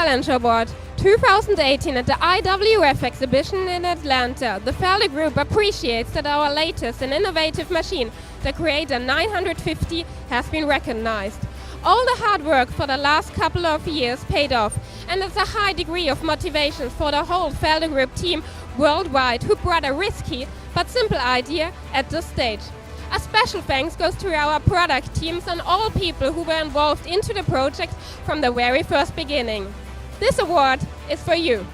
Challenge Award 2018 at the IWF exhibition in Atlanta. The Felder Group appreciates that our latest and innovative machine, the Creator 950, has been recognized. All the hard work for the last couple of years paid off, and there's a high degree of motivation for the whole Felder Group team worldwide who brought a risky but simple idea at this stage. A special thanks goes to our product teams and all people who were involved into the project from the very first beginning. This award is for you.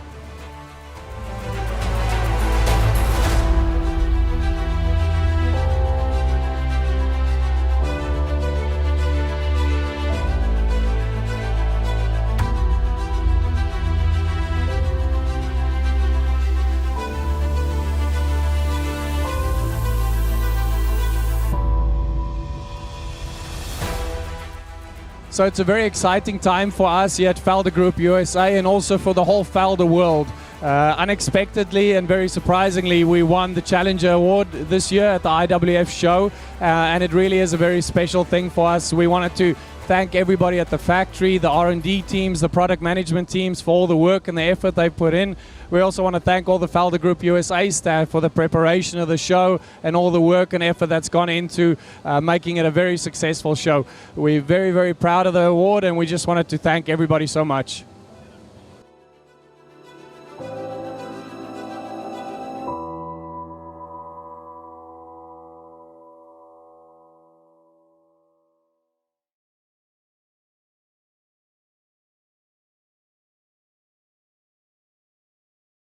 So it's a very exciting time for us here at Felder Group USA and also for the whole Felder world. Unexpectedly and very surprisingly, we won the Challenger Award this year at the IWF show, and it really is a very special thing for us. We wanted to thank everybody at the factory, the R&D teams, the product management teams for all the work and the effort they put in. We also want to thank all the Felder Group USA staff for the preparation of the show and all the work and effort that's gone into making it a very successful show. We're very, very proud of the award, and we just wanted to thank everybody so much.